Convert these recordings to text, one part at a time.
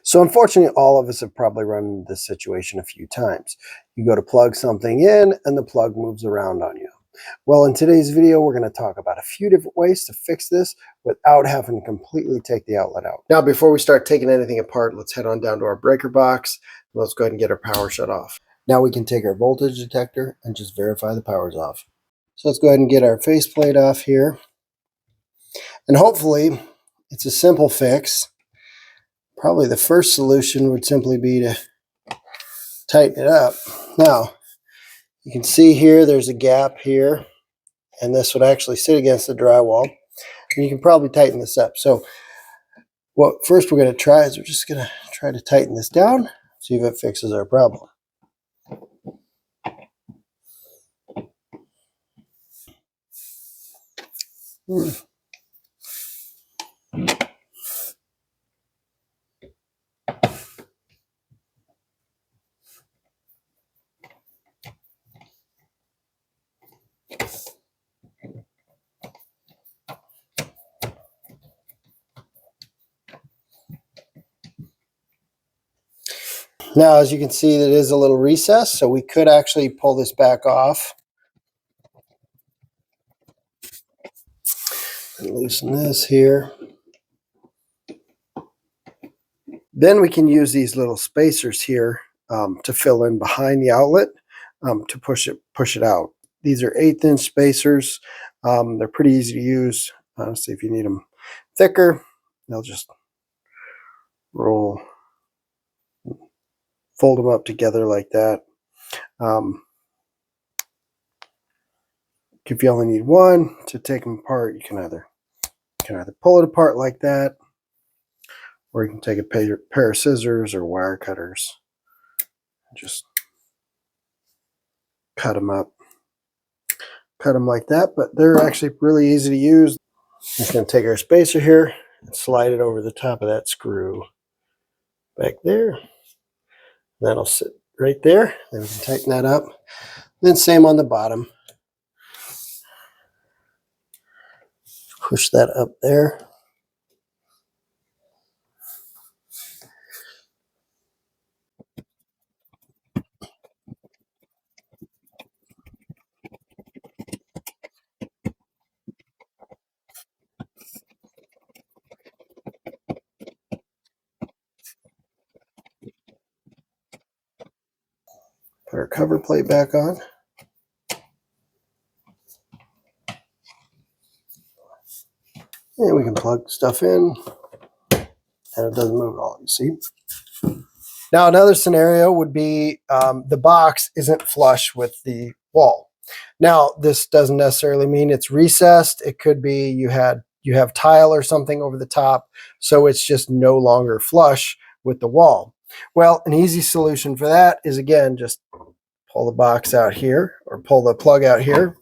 So unfortunately, all of us have probably run into this situation a few times. You go to plug something in and the plug moves around on you. Well, in today's video, we're going to talk about a few different ways to fix this without having to completely take the outlet out. Now, before we start taking anything apart, let's head on down to our breaker box. Let's go ahead and get our power shut off. Now we can take our voltage detector and just verify the power's off. So let's go ahead and get our faceplate off here. And hopefully, it's a simple fix. Probably the first solution would simply be to tighten it up. Now, you can see here there's a gap here, and this would actually sit against the drywall. And you can probably tighten this up. So what first we're going to try is we're just going to try to tighten this down, see if it fixes our problem. Now, as you can see, it is a little recess, so we could actually pull this back off and loosen this here. Then we can use these little spacers here to fill in behind the outlet to push it out. These are 1/8" spacers. They're pretty easy to use. Honestly, if you need them thicker, they'll just fold them up together like that. If you only need one to take them apart, you can either pull it apart like that, or you can take a pair of scissors or wire cutters and just cut them up. Cut them like that, but they're actually really easy to use. Just going to take our spacer here and slide it over the top of that screw back there. That'll sit right there. Then we can tighten that up. Then same on the bottom. Push that up there. Put our cover plate back on. And we can plug stuff in, and it doesn't move at all, you see. Now, another scenario would be the box isn't flush with the wall. Now, this doesn't necessarily mean it's recessed. It could be you have tile or something over the top, so it's just no longer flush with the wall. Well, an easy solution for that is, again, just pull the box out here, or pull the plug out here.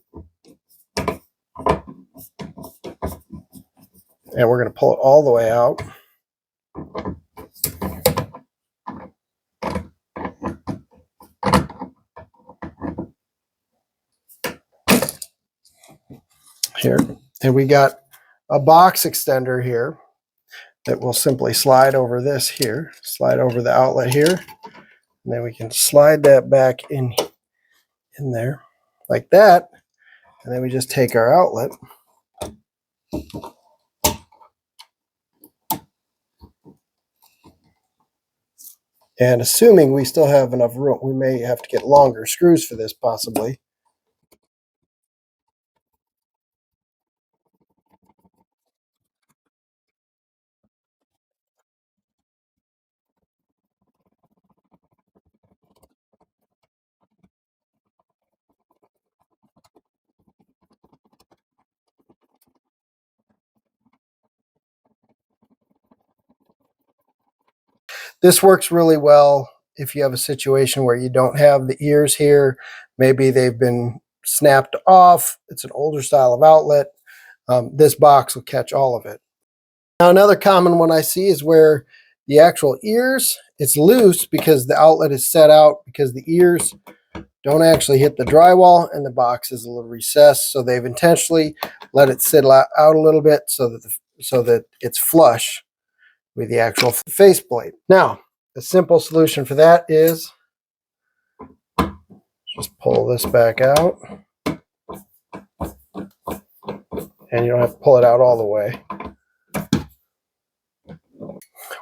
And we're going to pull it all the way out. Here. And we got a box extender here that will simply slide over this here, slide over the outlet here. And then we can slide that back in there like that. And then we just take our outlet. And assuming we still have enough room, we may have to get longer screws for this possibly. This works really well if you have a situation where you don't have the ears here. Maybe they've been snapped off. It's an older style of outlet. This box will catch all of it. Now, another common one I see is where the actual ears, it's loose because the outlet is set out because the ears don't actually hit the drywall and the box is a little recessed. So they've intentionally let it sit out a little bit so that it's flush with the actual faceplate. Now, the simple solution for that is just pull this back out. And you don't have to pull it out all the way.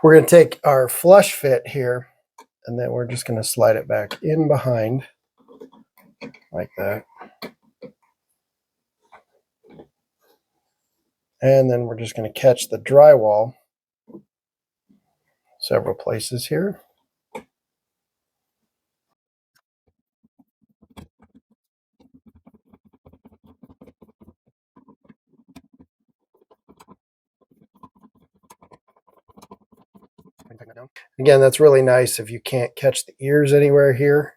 We're going to take our flush fit here, and then we're just going to slide it back in behind like that. And then we're just going to catch the drywall several places here. Again, that's really nice if you can't catch the ears anywhere here.